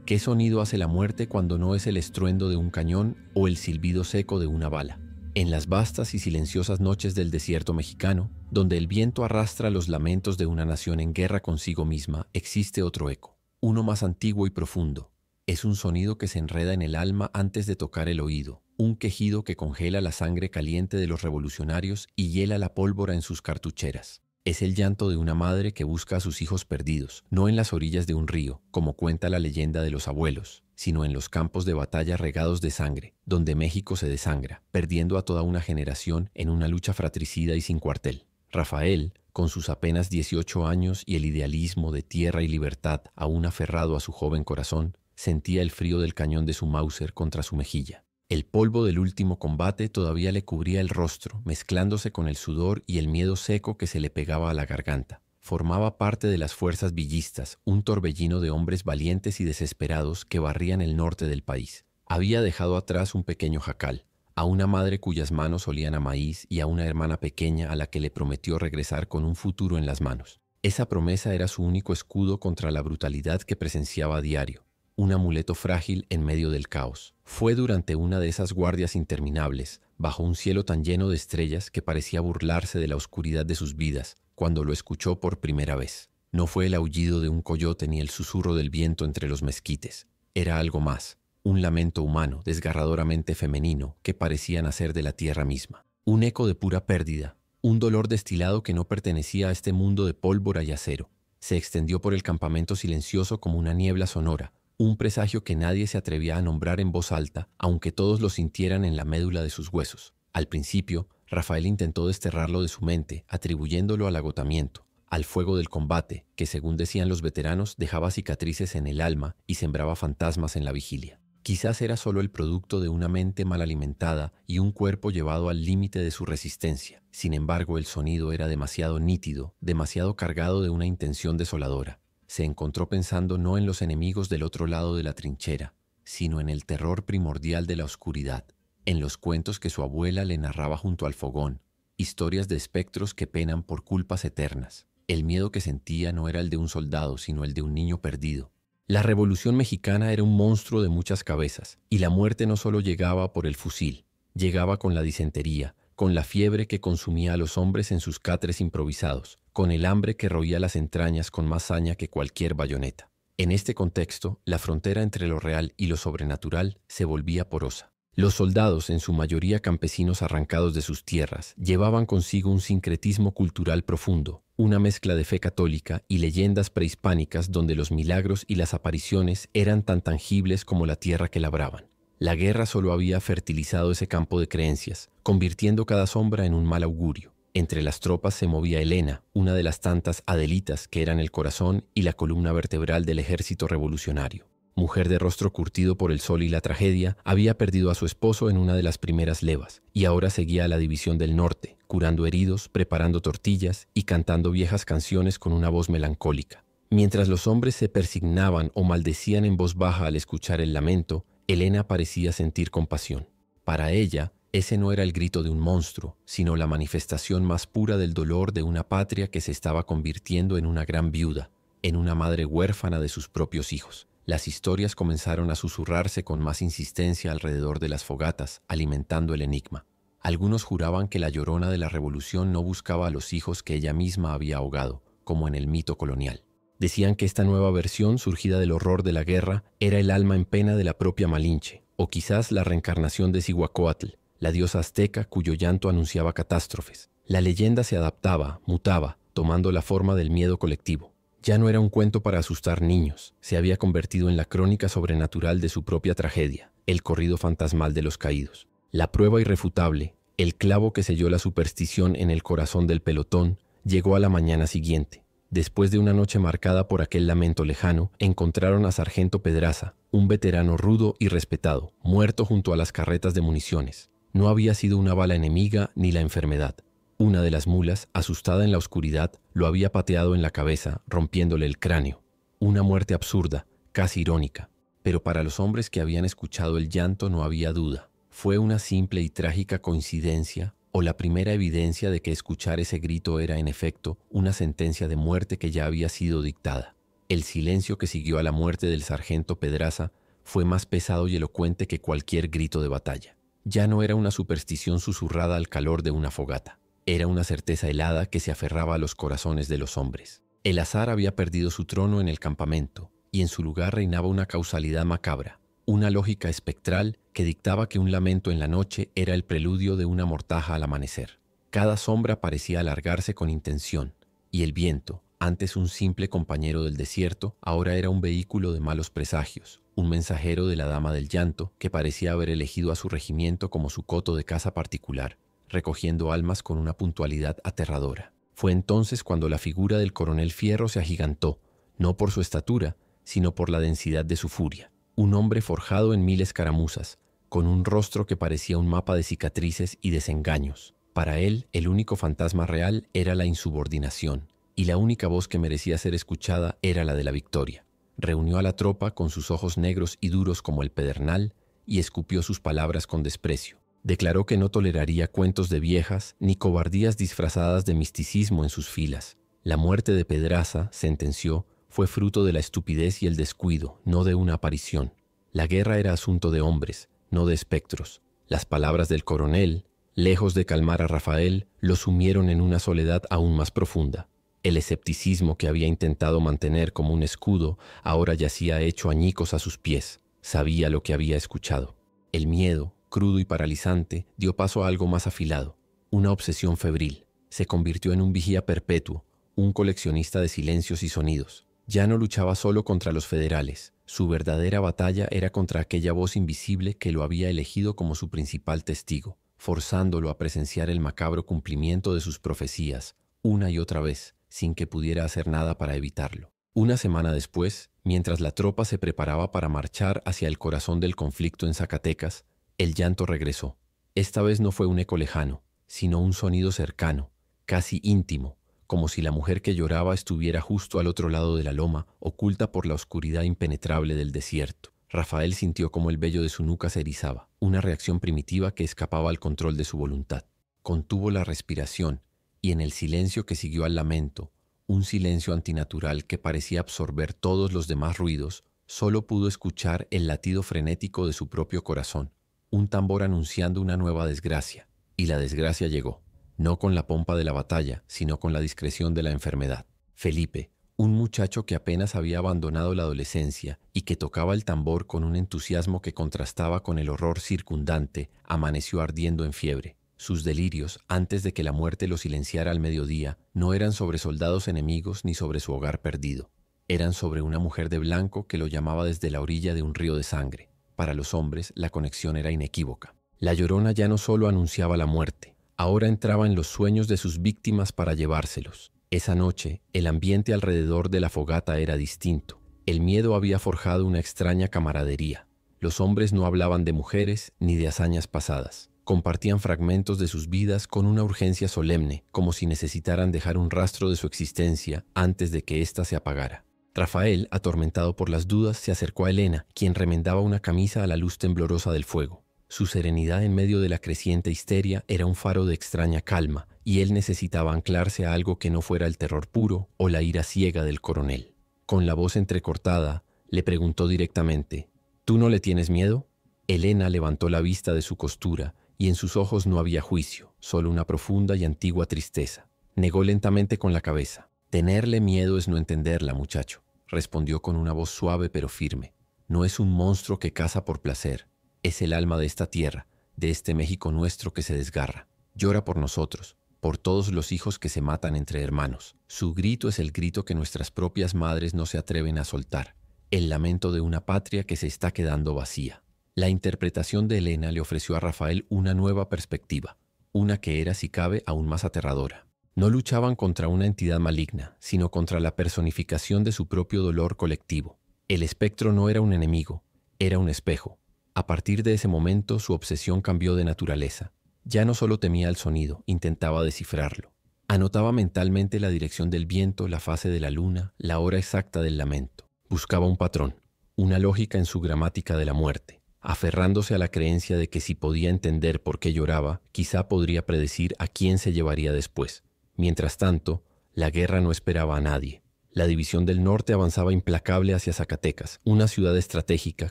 ¿Qué sonido hace la muerte cuando no es el estruendo de un cañón o el silbido seco de una bala? En las vastas y silenciosas noches del desierto mexicano, donde el viento arrastra los lamentos de una nación en guerra consigo misma, existe otro eco, uno más antiguo y profundo. Es un sonido que se enreda en el alma antes de tocar el oído, un quejido que congela la sangre caliente de los revolucionarios y hiela la pólvora en sus cartucheras. Es el llanto de una madre que busca a sus hijos perdidos, no en las orillas de un río, como cuenta la leyenda de los abuelos, sino en los campos de batalla regados de sangre, donde México se desangra, perdiendo a toda una generación en una lucha fratricida y sin cuartel. Rafael, con sus apenas 18 años y el idealismo de tierra y libertad aún aferrado a su joven corazón, sentía el frío del cañón de su Mauser contra su mejilla. El polvo del último combate todavía le cubría el rostro, mezclándose con el sudor y el miedo seco que se le pegaba a la garganta. Formaba parte de las fuerzas villistas, un torbellino de hombres valientes y desesperados que barrían el norte del país. Había dejado atrás un pequeño jacal, a una madre cuyas manos olían a maíz y a una hermana pequeña a la que le prometió regresar con un futuro en las manos. Esa promesa era su único escudo contra la brutalidad que presenciaba a diario. Un amuleto frágil en medio del caos. Fue durante una de esas guardias interminables, bajo un cielo tan lleno de estrellas que parecía burlarse de la oscuridad de sus vidas, cuando lo escuchó por primera vez. No fue el aullido de un coyote ni el susurro del viento entre los mezquites. Era algo más, un lamento humano, desgarradoramente femenino, que parecía nacer de la tierra misma. Un eco de pura pérdida, un dolor destilado que no pertenecía a este mundo de pólvora y acero. Se extendió por el campamento silencioso como una niebla sonora, un presagio que nadie se atrevía a nombrar en voz alta, aunque todos lo sintieran en la médula de sus huesos. Al principio, Rafael intentó desterrarlo de su mente, atribuyéndolo al agotamiento, al fuego del combate, que según decían los veteranos, dejaba cicatrices en el alma y sembraba fantasmas en la vigilia. Quizás era solo el producto de una mente mal alimentada y un cuerpo llevado al límite de su resistencia. Sin embargo, el sonido era demasiado nítido, demasiado cargado de una intención desoladora. Se encontró pensando no en los enemigos del otro lado de la trinchera, sino en el terror primordial de la oscuridad, en los cuentos que su abuela le narraba junto al fogón, historias de espectros que penan por culpas eternas. El miedo que sentía no era el de un soldado, sino el de un niño perdido. La Revolución Mexicana era un monstruo de muchas cabezas, y la muerte no solo llegaba por el fusil, llegaba con la disentería, con la fiebre que consumía a los hombres en sus catres improvisados, con el hambre que roía las entrañas con más saña que cualquier bayoneta. En este contexto, la frontera entre lo real y lo sobrenatural se volvía porosa. Los soldados, en su mayoría campesinos arrancados de sus tierras, llevaban consigo un sincretismo cultural profundo, una mezcla de fe católica y leyendas prehispánicas donde los milagros y las apariciones eran tan tangibles como la tierra que labraban. La guerra solo había fertilizado ese campo de creencias, convirtiendo cada sombra en un mal augurio. Entre las tropas se movía Elena, una de las tantas Adelitas que eran el corazón y la columna vertebral del ejército revolucionario. Mujer de rostro curtido por el sol y la tragedia, había perdido a su esposo en una de las primeras levas y ahora seguía a la División del Norte, curando heridos, preparando tortillas y cantando viejas canciones con una voz melancólica. Mientras los hombres se persignaban o maldecían en voz baja al escuchar el lamento, Elena parecía sentir compasión. Para ella, ese no era el grito de un monstruo, sino la manifestación más pura del dolor de una patria que se estaba convirtiendo en una gran viuda, en una madre huérfana de sus propios hijos. Las historias comenzaron a susurrarse con más insistencia alrededor de las fogatas, alimentando el enigma. Algunos juraban que la llorona de la revolución no buscaba a los hijos que ella misma había ahogado, como en el mito colonial. Decían que esta nueva versión, surgida del horror de la guerra, era el alma en pena de la propia Malinche, o quizás la reencarnación de Cihuacóatl, la diosa azteca cuyo llanto anunciaba catástrofes. La leyenda se adaptaba, mutaba, tomando la forma del miedo colectivo. Ya no era un cuento para asustar niños, se había convertido en la crónica sobrenatural de su propia tragedia, el corrido fantasmal de los caídos. La prueba irrefutable, el clavo que selló la superstición en el corazón del pelotón, llegó a la mañana siguiente. Después de una noche marcada por aquel lamento lejano, encontraron a Sargento Pedraza, un veterano rudo y respetado, muerto junto a las carretas de municiones. No había sido una bala enemiga ni la enfermedad. Una de las mulas, asustada en la oscuridad, lo había pateado en la cabeza, rompiéndole el cráneo. Una muerte absurda, casi irónica. Pero para los hombres que habían escuchado el llanto no había duda. Fue una simple y trágica coincidencia, o la primera evidencia de que escuchar ese grito era en efecto una sentencia de muerte que ya había sido dictada. El silencio que siguió a la muerte del sargento Pedraza fue más pesado y elocuente que cualquier grito de batalla. Ya no era una superstición susurrada al calor de una fogata. Era una certeza helada que se aferraba a los corazones de los hombres. El azar había perdido su trono en el campamento, y en su lugar reinaba una causalidad macabra, una lógica espectral que dictaba que un lamento en la noche era el preludio de una mortaja al amanecer. Cada sombra parecía alargarse con intención, y el viento, antes un simple compañero del desierto, ahora era un vehículo de malos presagios, un mensajero de la dama del llanto que parecía haber elegido a su regimiento como su coto de caza particular, recogiendo almas con una puntualidad aterradora. Fue entonces cuando la figura del coronel Fierro se agigantó, no por su estatura, sino por la densidad de su furia. Un hombre forjado en 1000 escaramuzas, con un rostro que parecía un mapa de cicatrices y desengaños. Para él, el único fantasma real era la insubordinación, y la única voz que merecía ser escuchada era la de la victoria. Reunió a la tropa con sus ojos negros y duros como el pedernal y escupió sus palabras con desprecio. Declaró que no toleraría cuentos de viejas ni cobardías disfrazadas de misticismo en sus filas. La muerte de Pedraza, sentenció, fue fruto de la estupidez y el descuido, no de una aparición. La guerra era asunto de hombres, no de espectros. Las palabras del coronel, lejos de calmar a Rafael, lo sumieron en una soledad aún más profunda. El escepticismo que había intentado mantener como un escudo ahora yacía hecho añicos a sus pies. Sabía lo que había escuchado. El miedo, crudo y paralizante, dio paso a algo más afilado, una obsesión febril. Se convirtió en un vigía perpetuo, un coleccionista de silencios y sonidos. Ya no luchaba solo contra los federales. Su verdadera batalla era contra aquella voz invisible que lo había elegido como su principal testigo, forzándolo a presenciar el macabro cumplimiento de sus profecías, una y otra vez, sin que pudiera hacer nada para evitarlo. Una semana después, mientras la tropa se preparaba para marchar hacia el corazón del conflicto en Zacatecas, el llanto regresó. Esta vez no fue un eco lejano, sino un sonido cercano, casi íntimo, como si la mujer que lloraba estuviera justo al otro lado de la loma, oculta por la oscuridad impenetrable del desierto. Rafael sintió como el vello de su nuca se erizaba, una reacción primitiva que escapaba al control de su voluntad. Contuvo la respiración, y en el silencio que siguió al lamento, un silencio antinatural que parecía absorber todos los demás ruidos, solo pudo escuchar el latido frenético de su propio corazón, un tambor anunciando una nueva desgracia, y la desgracia llegó, no con la pompa de la batalla, sino con la discreción de la enfermedad. Felipe, un muchacho que apenas había abandonado la adolescencia y que tocaba el tambor con un entusiasmo que contrastaba con el horror circundante, amaneció ardiendo en fiebre. Sus delirios, antes de que la muerte lo silenciara al mediodía, no eran sobre soldados enemigos ni sobre su hogar perdido. Eran sobre una mujer de blanco que lo llamaba desde la orilla de un río de sangre. Para los hombres, la conexión era inequívoca. La Llorona ya no solo anunciaba la muerte, ahora entraba en los sueños de sus víctimas para llevárselos. Esa noche, el ambiente alrededor de la fogata era distinto. El miedo había forjado una extraña camaradería. Los hombres no hablaban de mujeres ni de hazañas pasadas. Compartían fragmentos de sus vidas con una urgencia solemne, como si necesitaran dejar un rastro de su existencia antes de que ésta se apagara. Rafael, atormentado por las dudas, se acercó a Elena, quien remendaba una camisa a la luz temblorosa del fuego. Su serenidad en medio de la creciente histeria era un faro de extraña calma, y él necesitaba anclarse a algo que no fuera el terror puro o la ira ciega del coronel. Con la voz entrecortada, le preguntó directamente, ¿tú no le tienes miedo? Elena levantó la vista de su costura, y en sus ojos no había juicio, solo una profunda y antigua tristeza. Negó lentamente con la cabeza. Tenerle miedo es no entenderla, muchacho, respondió con una voz suave pero firme. No es un monstruo que caza por placer. Es el alma de esta tierra, de este México nuestro que se desgarra. Llora por nosotros, por todos los hijos que se matan entre hermanos. Su grito es el grito que nuestras propias madres no se atreven a soltar. El lamento de una patria que se está quedando vacía. La interpretación de Elena le ofreció a Rafael una nueva perspectiva, una que era, si cabe, aún más aterradora. No luchaban contra una entidad maligna, sino contra la personificación de su propio dolor colectivo. El espectro no era un enemigo, era un espejo. A partir de ese momento, su obsesión cambió de naturaleza. Ya no solo temía el sonido, intentaba descifrarlo. Anotaba mentalmente la dirección del viento, la fase de la luna, la hora exacta del lamento. Buscaba un patrón, una lógica en su gramática de la muerte, aferrándose a la creencia de que si podía entender por qué lloraba, quizá podría predecir a quién se llevaría después. Mientras tanto, la guerra no esperaba a nadie. La División del Norte avanzaba implacable hacia Zacatecas, una ciudad estratégica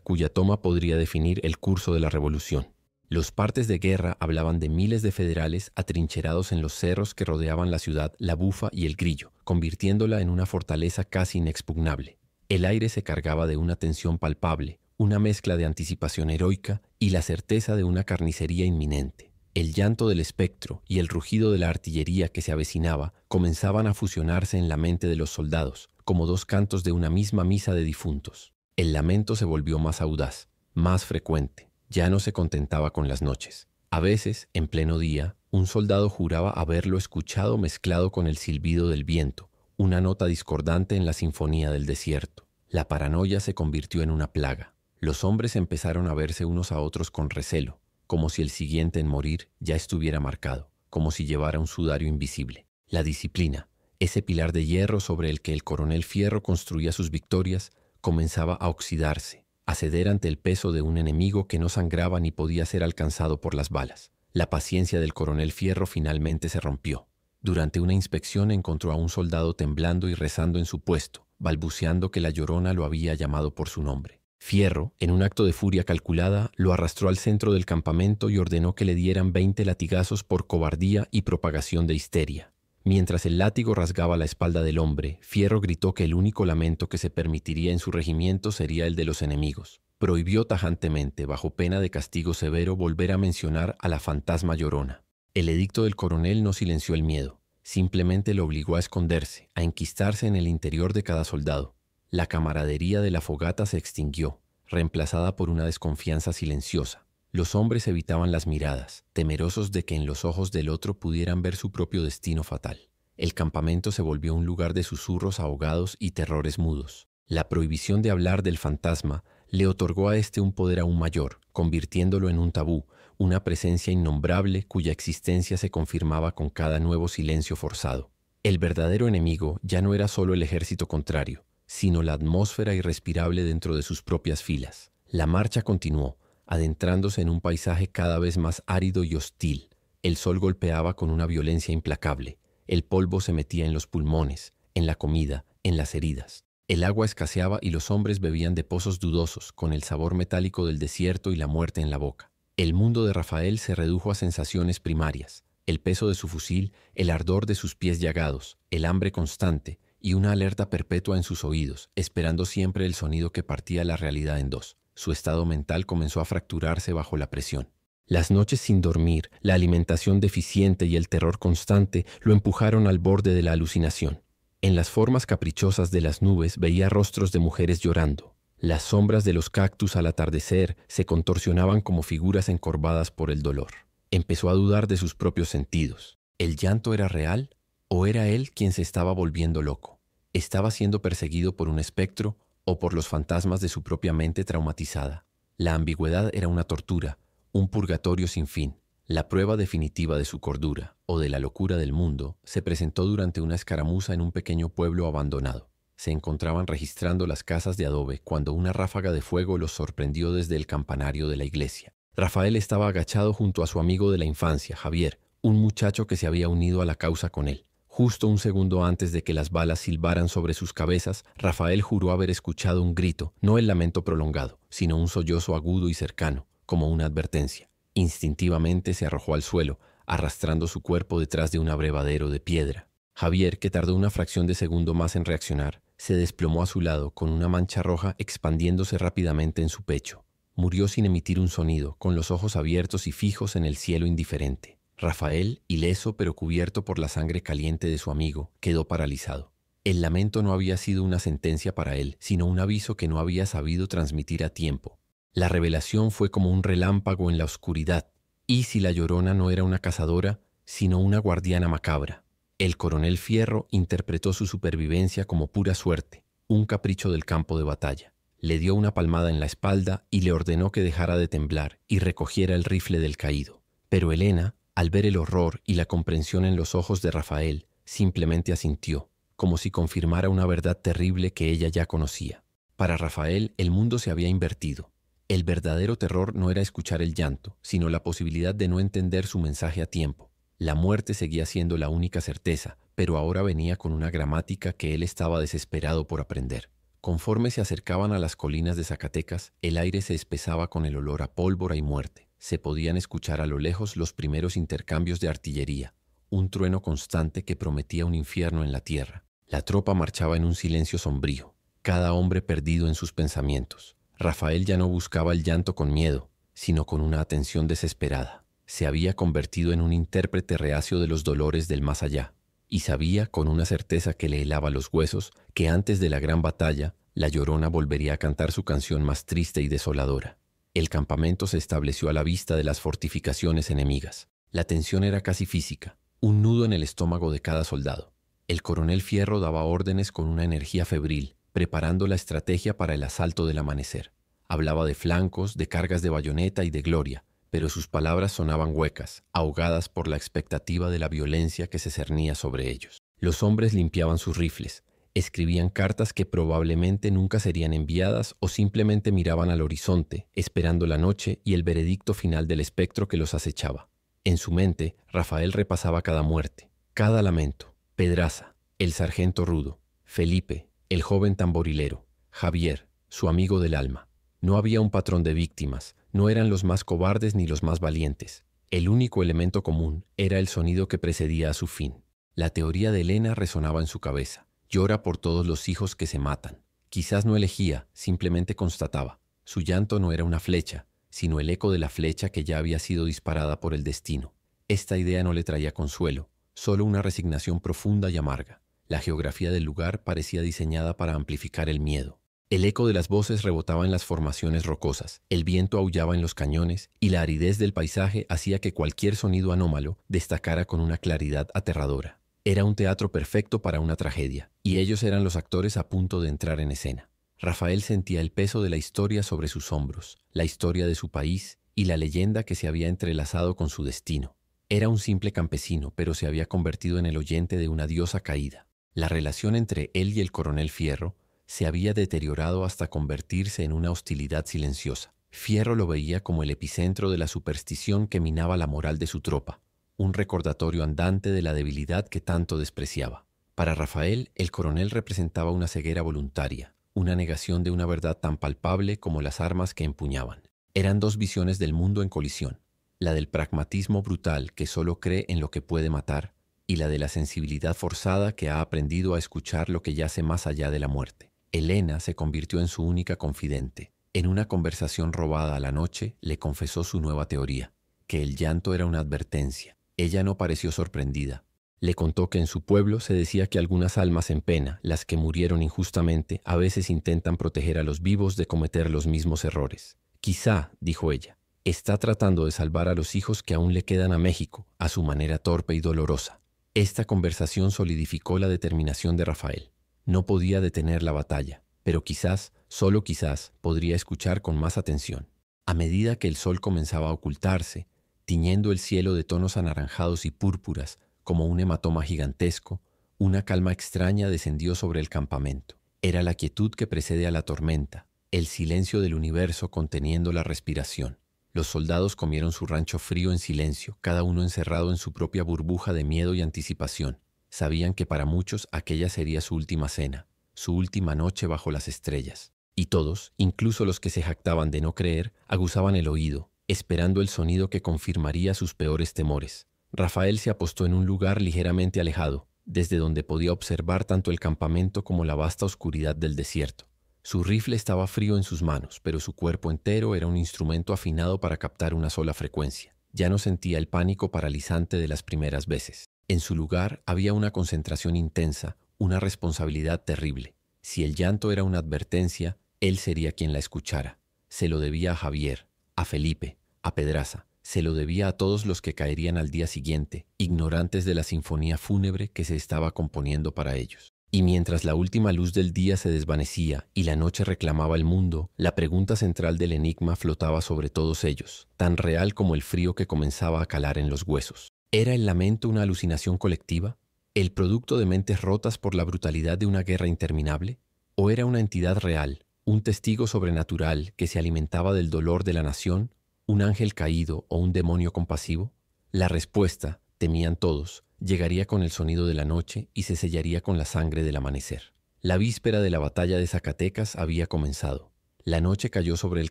cuya toma podría definir el curso de la revolución. Los partes de guerra hablaban de miles de federales atrincherados en los cerros que rodeaban la ciudad La Bufa y El Grillo, convirtiéndola en una fortaleza casi inexpugnable. El aire se cargaba de una tensión palpable, una mezcla de anticipación heroica y la certeza de una carnicería inminente. El llanto del espectro y el rugido de la artillería que se avecinaba comenzaban a fusionarse en la mente de los soldados, como dos cantos de una misma misa de difuntos. El lamento se volvió más audaz, más frecuente. Ya no se contentaba con las noches. A veces, en pleno día, un soldado juraba haberlo escuchado mezclado con el silbido del viento, una nota discordante en la sinfonía del desierto. La paranoia se convirtió en una plaga. Los hombres empezaron a verse unos a otros con recelo, como si el siguiente en morir ya estuviera marcado, como si llevara un sudario invisible. La disciplina, ese pilar de hierro sobre el que el coronel Fierro construía sus victorias, comenzaba a oxidarse, a ceder ante el peso de un enemigo que no sangraba ni podía ser alcanzado por las balas. La paciencia del coronel Fierro finalmente se rompió. Durante una inspección encontró a un soldado temblando y rezando en su puesto, balbuceando que la Llorona lo había llamado por su nombre. Fierro, en un acto de furia calculada, lo arrastró al centro del campamento y ordenó que le dieran 20 latigazos por cobardía y propagación de histeria. Mientras el látigo rasgaba la espalda del hombre, Fierro gritó que el único lamento que se permitiría en su regimiento sería el de los enemigos. Prohibió tajantemente, bajo pena de castigo severo, volver a mencionar a la fantasma Llorona. El edicto del coronel no silenció el miedo, simplemente lo obligó a esconderse, a enquistarse en el interior de cada soldado. La camaradería de la fogata se extinguió, reemplazada por una desconfianza silenciosa. Los hombres evitaban las miradas, temerosos de que en los ojos del otro pudieran ver su propio destino fatal. El campamento se volvió un lugar de susurros ahogados y terrores mudos. La prohibición de hablar del fantasma le otorgó a éste un poder aún mayor, convirtiéndolo en un tabú, una presencia innombrable cuya existencia se confirmaba con cada nuevo silencio forzado. El verdadero enemigo ya no era solo el ejército contrario, sino la atmósfera irrespirable dentro de sus propias filas. La marcha continuó, adentrándose en un paisaje cada vez más árido y hostil. El sol golpeaba con una violencia implacable. El polvo se metía en los pulmones, en la comida, en las heridas. El agua escaseaba y los hombres bebían de pozos dudosos, con el sabor metálico del desierto y la muerte en la boca. El mundo de Rafael se redujo a sensaciones primarias: el peso de su fusil, el ardor de sus pies llagados, el hambre constante y una alerta perpetua en sus oídos, esperando siempre el sonido que partía la realidad en dos. Su estado mental comenzó a fracturarse bajo la presión. Las noches sin dormir, la alimentación deficiente y el terror constante lo empujaron al borde de la alucinación. En las formas caprichosas de las nubes veía rostros de mujeres llorando. Las sombras de los cactus al atardecer se contorsionaban como figuras encorvadas por el dolor. Empezó a dudar de sus propios sentidos. ¿El llanto era real o era él quien se estaba volviendo loco? ¿Estaba siendo perseguido por un espectro o por los fantasmas de su propia mente traumatizada? La ambigüedad era una tortura, un purgatorio sin fin. La prueba definitiva de su cordura o de la locura del mundo se presentó durante una escaramuza en un pequeño pueblo abandonado. Se encontraban registrando las casas de adobe cuando una ráfaga de fuego los sorprendió desde el campanario de la iglesia. Rafael estaba agachado junto a su amigo de la infancia, Javier, un muchacho que se había unido a la causa con él. Justo un segundo antes de que las balas silbaran sobre sus cabezas, Rafael juró haber escuchado un grito, no el lamento prolongado, sino un sollozo agudo y cercano, como una advertencia. Instintivamente se arrojó al suelo, arrastrando su cuerpo detrás de un abrevadero de piedra. Javier, que tardó una fracción de segundo más en reaccionar, se desplomó a su lado con una mancha roja expandiéndose rápidamente en su pecho. Murió sin emitir un sonido, con los ojos abiertos y fijos en el cielo indiferente. Rafael, ileso pero cubierto por la sangre caliente de su amigo, quedó paralizado. El lamento no había sido una sentencia para él, sino un aviso que no había sabido transmitir a tiempo. La revelación fue como un relámpago en la oscuridad. ¿Y si la Llorona no era una cazadora, sino una guardiana macabra? El coronel Fierro interpretó su supervivencia como pura suerte, un capricho del campo de batalla. Le dio una palmada en la espalda y le ordenó que dejara de temblar y recogiera el rifle del caído. Pero Elena, al ver el horror y la comprensión en los ojos de Rafael, simplemente asintió, como si confirmara una verdad terrible que ella ya conocía. Para Rafael, el mundo se había invertido. El verdadero terror no era escuchar el llanto, sino la posibilidad de no entender su mensaje a tiempo. La muerte seguía siendo la única certeza, pero ahora venía con una gramática que él estaba desesperado por aprender. Conforme se acercaban a las colinas de Zacatecas, el aire se espesaba con el olor a pólvora y muerte. Se podían escuchar a lo lejos los primeros intercambios de artillería, un trueno constante que prometía un infierno en la tierra. La tropa marchaba en un silencio sombrío, cada hombre perdido en sus pensamientos. Rafael ya no buscaba el llanto con miedo, sino con una atención desesperada. Se había convertido en un intérprete reacio de los dolores del más allá, y sabía con una certeza que le helaba los huesos que antes de la gran batalla, la Llorona volvería a cantar su canción más triste y desoladora. El campamento se estableció a la vista de las fortificaciones enemigas. La tensión era casi física, un nudo en el estómago de cada soldado. El coronel Fierro daba órdenes con una energía febril, preparando la estrategia para el asalto del amanecer. Hablaba de flancos, de cargas de bayoneta y de gloria, pero sus palabras sonaban huecas, ahogadas por la expectativa de la violencia que se cernía sobre ellos. Los hombres limpiaban sus rifles, escribían cartas que probablemente nunca serían enviadas o simplemente miraban al horizonte, esperando la noche y el veredicto final del espectro que los acechaba. En su mente, Rafael repasaba cada muerte, cada lamento. Pedraza, el sargento rudo, Felipe, el joven tamborilero, Javier, su amigo del alma. No había un patrón de víctimas, no eran los más cobardes ni los más valientes. El único elemento común era el sonido que precedía a su fin. La teoría de Elena resonaba en su cabeza. Llora por todos los hijos que se matan. Quizás no elegía, simplemente constataba. Su llanto no era una flecha, sino el eco de la flecha que ya había sido disparada por el destino. Esta idea no le traía consuelo, solo una resignación profunda y amarga. La geografía del lugar parecía diseñada para amplificar el miedo. El eco de las voces rebotaba en las formaciones rocosas, el viento aullaba en los cañones y la aridez del paisaje hacía que cualquier sonido anómalo destacara con una claridad aterradora. Era un teatro perfecto para una tragedia, y ellos eran los actores a punto de entrar en escena. Rafael sentía el peso de la historia sobre sus hombros, la historia de su país y la leyenda que se había entrelazado con su destino. Era un simple campesino, pero se había convertido en el oyente de una diosa caída. La relación entre él y el coronel Fierro se había deteriorado hasta convertirse en una hostilidad silenciosa. Fierro lo veía como el epicentro de la superstición que minaba la moral de su tropa, un recordatorio andante de la debilidad que tanto despreciaba. Para Rafael, el coronel representaba una ceguera voluntaria, una negación de una verdad tan palpable como las armas que empuñaban. Eran dos visiones del mundo en colisión, la del pragmatismo brutal que solo cree en lo que puede matar, y la de la sensibilidad forzada que ha aprendido a escuchar lo que yace más allá de la muerte. Elena se convirtió en su única confidente. En una conversación robada a la noche, le confesó su nueva teoría, que el llanto era una advertencia. Ella no pareció sorprendida. Le contó que en su pueblo se decía que algunas almas en pena, las que murieron injustamente, a veces intentan proteger a los vivos de cometer los mismos errores. Quizá, dijo ella, está tratando de salvar a los hijos que aún le quedan a México, a su manera torpe y dolorosa. Esta conversación solidificó la determinación de Rafael. No podía detener la batalla, pero quizás, solo quizás, podría escuchar con más atención. A medida que el sol comenzaba a ocultarse, tiñendo el cielo de tonos anaranjados y púrpuras como un hematoma gigantesco, una calma extraña descendió sobre el campamento. Era la quietud que precede a la tormenta, el silencio del universo conteniendo la respiración. Los soldados comieron su rancho frío en silencio, cada uno encerrado en su propia burbuja de miedo y anticipación. Sabían que para muchos aquella sería su última cena, su última noche bajo las estrellas. Y todos, incluso los que se jactaban de no creer, aguzaban el oído, esperando el sonido que confirmaría sus peores temores. Rafael se apostó en un lugar ligeramente alejado, desde donde podía observar tanto el campamento como la vasta oscuridad del desierto. Su rifle estaba frío en sus manos, pero su cuerpo entero era un instrumento afinado para captar una sola frecuencia. Ya no sentía el pánico paralizante de las primeras veces. En su lugar había una concentración intensa, una responsabilidad terrible. Si el llanto era una advertencia, él sería quien la escuchara. Se lo debía a Javier, a Felipe, a Pedraza. Se lo debía a todos los que caerían al día siguiente, ignorantes de la sinfonía fúnebre que se estaba componiendo para ellos. Y mientras la última luz del día se desvanecía y la noche reclamaba el mundo, la pregunta central del enigma flotaba sobre todos ellos, tan real como el frío que comenzaba a calar en los huesos. ¿Era el lamento una alucinación colectiva? ¿El producto de mentes rotas por la brutalidad de una guerra interminable? ¿O era una entidad real, un testigo sobrenatural que se alimentaba del dolor de la nación, un ángel caído o un demonio compasivo? La respuesta, temían todos, llegaría con el sonido de la noche y se sellaría con la sangre del amanecer. La víspera de la batalla de Zacatecas había comenzado. La noche cayó sobre el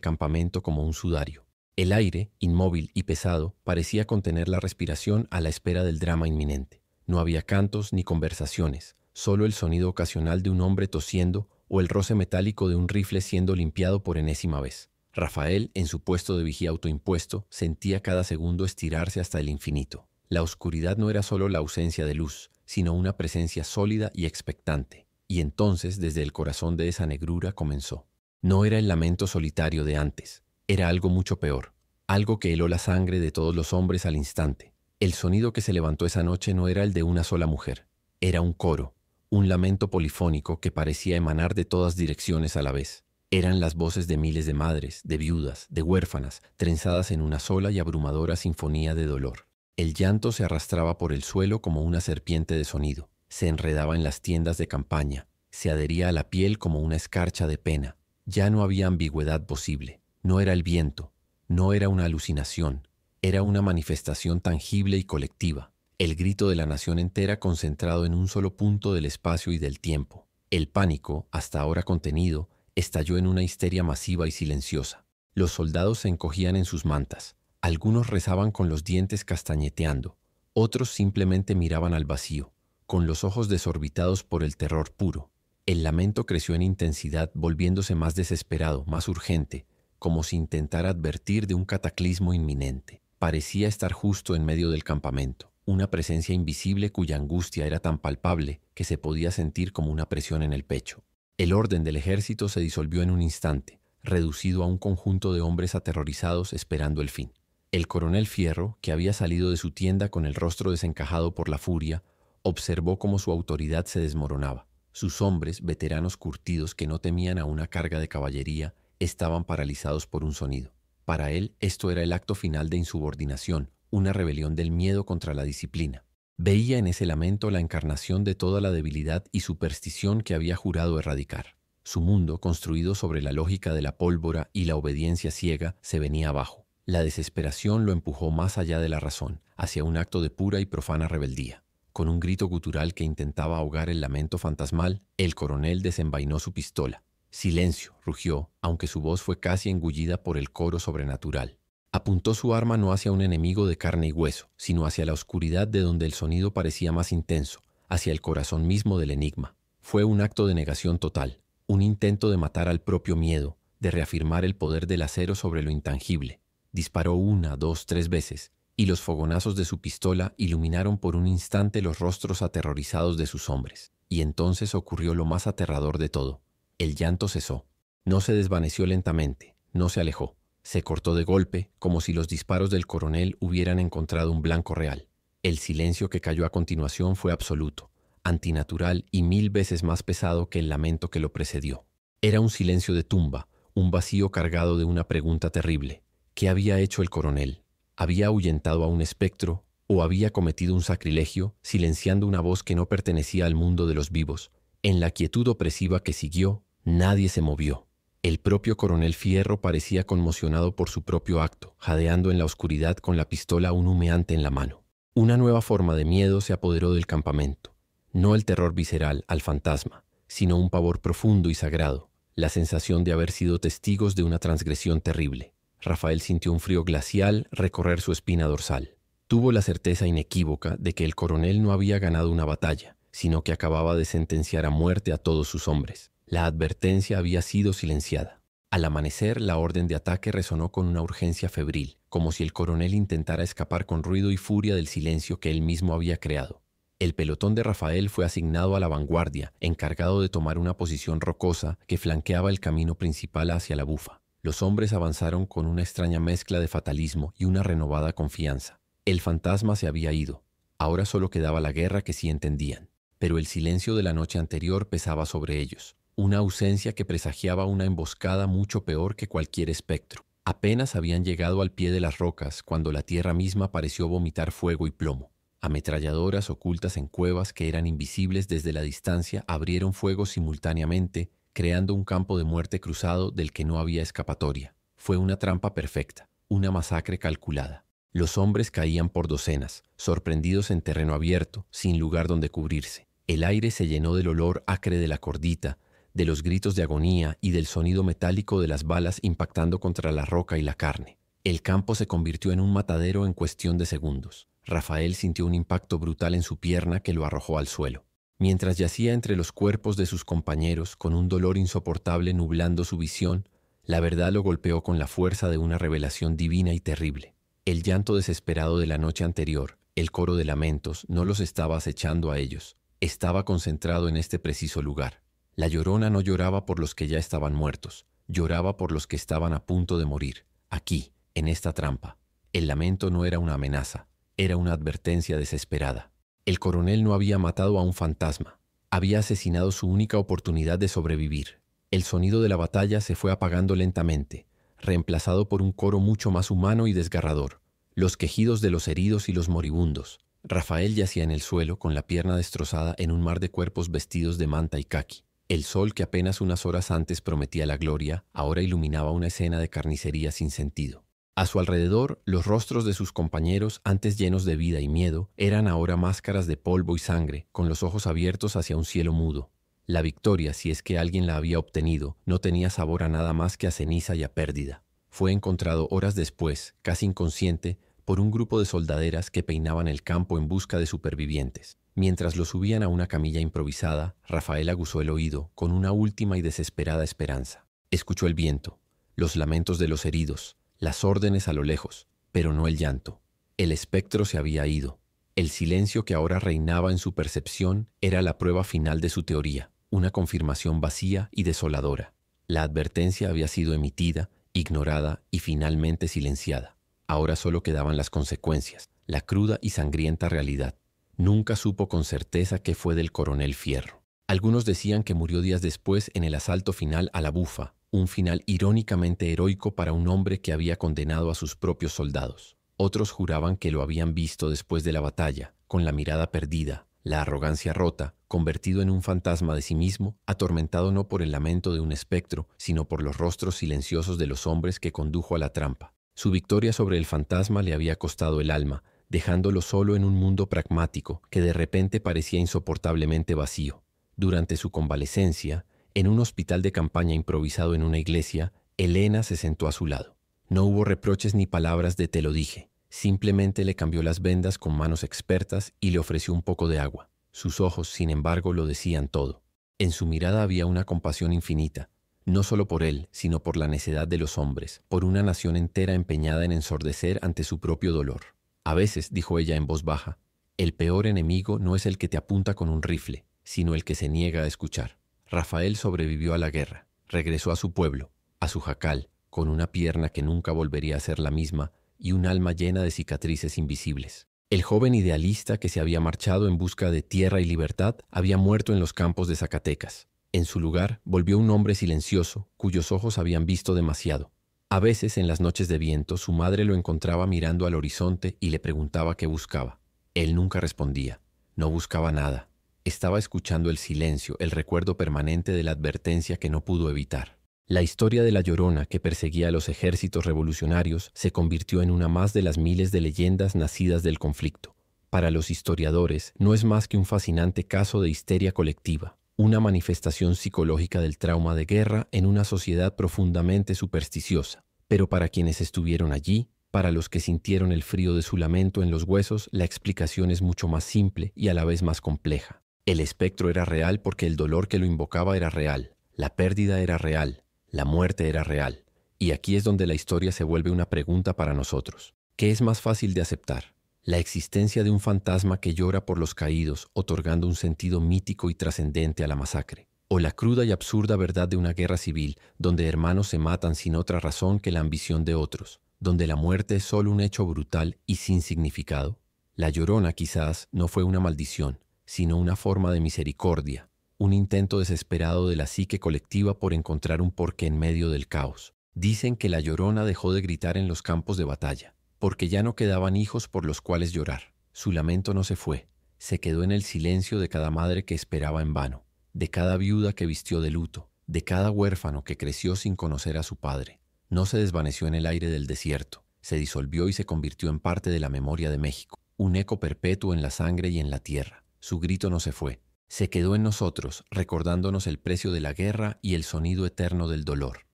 campamento como un sudario. El aire, inmóvil y pesado, parecía contener la respiración a la espera del drama inminente. No había cantos ni conversaciones, solo el sonido ocasional de un hombre tosiendo o el roce metálico de un rifle siendo limpiado por enésima vez. Rafael, en su puesto de vigía autoimpuesto, sentía cada segundo estirarse hasta el infinito. La oscuridad no era solo la ausencia de luz, sino una presencia sólida y expectante. Y entonces, desde el corazón de esa negrura comenzó. No era el lamento solitario de antes, era algo mucho peor, algo que heló la sangre de todos los hombres al instante. El sonido que se levantó esa noche no era el de una sola mujer, era un coro, un lamento polifónico que parecía emanar de todas direcciones a la vez. Eran las voces de miles de madres, de viudas, de huérfanas, trenzadas en una sola y abrumadora sinfonía de dolor. El llanto se arrastraba por el suelo como una serpiente de sonido, se enredaba en las tiendas de campaña, se adhería a la piel como una escarcha de pena. Ya no había ambigüedad posible, no era el viento, no era una alucinación, era una manifestación tangible y colectiva, el grito de la nación entera concentrado en un solo punto del espacio y del tiempo. El pánico, hasta ahora contenido, estalló en una histeria masiva y silenciosa. Los soldados se encogían en sus mantas, algunos rezaban con los dientes castañeteando, otros simplemente miraban al vacío, con los ojos desorbitados por el terror puro. El lamento creció en intensidad, volviéndose más desesperado, más urgente, como si intentara advertir de un cataclismo inminente. Parecía estar justo en medio del campamento, una presencia invisible cuya angustia era tan palpable que se podía sentir como una presión en el pecho. El orden del ejército se disolvió en un instante, reducido a un conjunto de hombres aterrorizados esperando el fin. El coronel Fierro, que había salido de su tienda con el rostro desencajado por la furia, observó cómo su autoridad se desmoronaba. Sus hombres, veteranos curtidos que no temían a una carga de caballería, estaban paralizados por un sonido. Para él, esto era el acto final de insubordinación, una rebelión del miedo contra la disciplina. Veía en ese lamento la encarnación de toda la debilidad y superstición que había jurado erradicar. Su mundo, construido sobre la lógica de la pólvora y la obediencia ciega, se venía abajo. La desesperación lo empujó más allá de la razón, hacia un acto de pura y profana rebeldía. Con un grito gutural que intentaba ahogar el lamento fantasmal, el coronel desenvainó su pistola. «Silencio», rugió, aunque su voz fue casi engullida por el coro sobrenatural. Apuntó su arma no hacia un enemigo de carne y hueso, sino hacia la oscuridad de donde el sonido parecía más intenso, hacia el corazón mismo del enigma. Fue un acto de negación total, un intento de matar al propio miedo, de reafirmar el poder del acero sobre lo intangible. Disparó 1, 2, 3 veces, y los fogonazos de su pistola iluminaron por un instante los rostros aterrorizados de sus hombres. Y entonces ocurrió lo más aterrador de todo. El llanto cesó. No se desvaneció lentamente, no se alejó. Se cortó de golpe, como si los disparos del coronel hubieran encontrado un blanco real. El silencio que cayó a continuación fue absoluto, antinatural y 1000 veces más pesado que el lamento que lo precedió. Era un silencio de tumba, un vacío cargado de una pregunta terrible. ¿Qué había hecho el coronel? ¿Había ahuyentado a un espectro o había cometido un sacrilegio, silenciando una voz que no pertenecía al mundo de los vivos? En la quietud opresiva que siguió, nadie se movió. El propio coronel Fierro parecía conmocionado por su propio acto, jadeando en la oscuridad con la pistola aún humeante en la mano. Una nueva forma de miedo se apoderó del campamento. No el terror visceral al fantasma, sino un pavor profundo y sagrado, la sensación de haber sido testigos de una transgresión terrible. Rafael sintió un frío glacial recorrer su espina dorsal. Tuvo la certeza inequívoca de que el coronel no había ganado una batalla, sino que acababa de sentenciar a muerte a todos sus hombres. La advertencia había sido silenciada. Al amanecer, la orden de ataque resonó con una urgencia febril, como si el coronel intentara escapar con ruido y furia del silencio que él mismo había creado. El pelotón de Rafael fue asignado a la vanguardia, encargado de tomar una posición rocosa que flanqueaba el camino principal hacia la Bufa. Los hombres avanzaron con una extraña mezcla de fatalismo y una renovada confianza. El fantasma se había ido. Ahora solo quedaba la guerra que sí entendían. Pero el silencio de la noche anterior pesaba sobre ellos. Una ausencia que presagiaba una emboscada mucho peor que cualquier espectro. Apenas habían llegado al pie de las rocas cuando la tierra misma pareció vomitar fuego y plomo. Ametralladoras ocultas en cuevas que eran invisibles desde la distancia abrieron fuego simultáneamente, creando un campo de muerte cruzado del que no había escapatoria. Fue una trampa perfecta, una masacre calculada. Los hombres caían por docenas, sorprendidos en terreno abierto, sin lugar donde cubrirse. El aire se llenó del olor acre de la cordita, de los gritos de agonía y del sonido metálico de las balas impactando contra la roca y la carne. El campo se convirtió en un matadero en cuestión de segundos. Rafael sintió un impacto brutal en su pierna que lo arrojó al suelo. Mientras yacía entre los cuerpos de sus compañeros, con un dolor insoportable nublando su visión, la verdad lo golpeó con la fuerza de una revelación divina y terrible. El llanto desesperado de la noche anterior, el coro de lamentos, no los estaba acechando a ellos. Estaba concentrado en este preciso lugar. La Llorona no lloraba por los que ya estaban muertos, lloraba por los que estaban a punto de morir, aquí, en esta trampa. El lamento no era una amenaza, era una advertencia desesperada. El coronel no había matado a un fantasma, había asesinado su única oportunidad de sobrevivir. El sonido de la batalla se fue apagando lentamente, reemplazado por un coro mucho más humano y desgarrador, los quejidos de los heridos y los moribundos. Rafael yacía en el suelo con la pierna destrozada en un mar de cuerpos vestidos de manta y caqui. El sol que apenas unas horas antes prometía la gloria, ahora iluminaba una escena de carnicería sin sentido. A su alrededor, los rostros de sus compañeros, antes llenos de vida y miedo, eran ahora máscaras de polvo y sangre, con los ojos abiertos hacia un cielo mudo. La victoria, si es que alguien la había obtenido, no tenía sabor a nada más que a ceniza y a pérdida. Fue encontrado horas después, casi inconsciente, por un grupo de soldaderas que peinaban el campo en busca de supervivientes. Mientras lo subían a una camilla improvisada, Rafael aguzó el oído con una última y desesperada esperanza. Escuchó el viento, los lamentos de los heridos, las órdenes a lo lejos, pero no el llanto. El espectro se había ido. El silencio que ahora reinaba en su percepción era la prueba final de su teoría, una confirmación vacía y desoladora. La advertencia había sido emitida, ignorada y finalmente silenciada. Ahora solo quedaban las consecuencias, la cruda y sangrienta realidad. Nunca supo con certeza qué fue del coronel Fierro. Algunos decían que murió días después en el asalto final a la Bufa, un final irónicamente heroico para un hombre que había condenado a sus propios soldados. Otros juraban que lo habían visto después de la batalla, con la mirada perdida, la arrogancia rota, convertido en un fantasma de sí mismo, atormentado no por el lamento de un espectro, sino por los rostros silenciosos de los hombres que condujo a la trampa. Su victoria sobre el fantasma le había costado el alma, dejándolo solo en un mundo pragmático que de repente parecía insoportablemente vacío. Durante su convalecencia, en un hospital de campaña improvisado en una iglesia, Elena se sentó a su lado. No hubo reproches ni palabras de te lo dije. Simplemente le cambió las vendas con manos expertas y le ofreció un poco de agua. Sus ojos, sin embargo, lo decían todo. En su mirada había una compasión infinita, no solo por él, sino por la necedad de los hombres, por una nación entera empeñada en ensordecer ante su propio dolor. A veces, dijo ella en voz baja, el peor enemigo no es el que te apunta con un rifle, sino el que se niega a escuchar. Rafael sobrevivió a la guerra, regresó a su pueblo, a su jacal, con una pierna que nunca volvería a ser la misma y un alma llena de cicatrices invisibles. El joven idealista que se había marchado en busca de tierra y libertad había muerto en los campos de Zacatecas. En su lugar volvió un hombre silencioso, cuyos ojos habían visto demasiado. A veces, en las noches de viento, su madre lo encontraba mirando al horizonte y le preguntaba qué buscaba. Él nunca respondía. No buscaba nada. Estaba escuchando el silencio, el recuerdo permanente de la advertencia que no pudo evitar. La historia de la Llorona que perseguía a los ejércitos revolucionarios se convirtió en una más de las miles de leyendas nacidas del conflicto. Para los historiadores, no es más que un fascinante caso de histeria colectiva, una manifestación psicológica del trauma de guerra en una sociedad profundamente supersticiosa. Pero para quienes estuvieron allí, para los que sintieron el frío de su lamento en los huesos, la explicación es mucho más simple y a la vez más compleja. El espectro era real porque el dolor que lo invocaba era real, la pérdida era real, la muerte era real. Y aquí es donde la historia se vuelve una pregunta para nosotros. ¿Qué es más fácil de aceptar? La existencia de un fantasma que llora por los caídos, otorgando un sentido mítico y trascendente a la masacre. O la cruda y absurda verdad de una guerra civil, donde hermanos se matan sin otra razón que la ambición de otros, donde la muerte es solo un hecho brutal y sin significado. La Llorona quizás no fue una maldición, sino una forma de misericordia, un intento desesperado de la psique colectiva por encontrar un porqué en medio del caos. Dicen que la Llorona dejó de gritar en los campos de batalla, porque ya no quedaban hijos por los cuales llorar. Su lamento no se fue, se quedó en el silencio de cada madre que esperaba en vano, de cada viuda que vistió de luto, de cada huérfano que creció sin conocer a su padre. No se desvaneció en el aire del desierto, se disolvió y se convirtió en parte de la memoria de México, un eco perpetuo en la sangre y en la tierra. Su grito no se fue, se quedó en nosotros, recordándonos el precio de la guerra y el sonido eterno del dolor.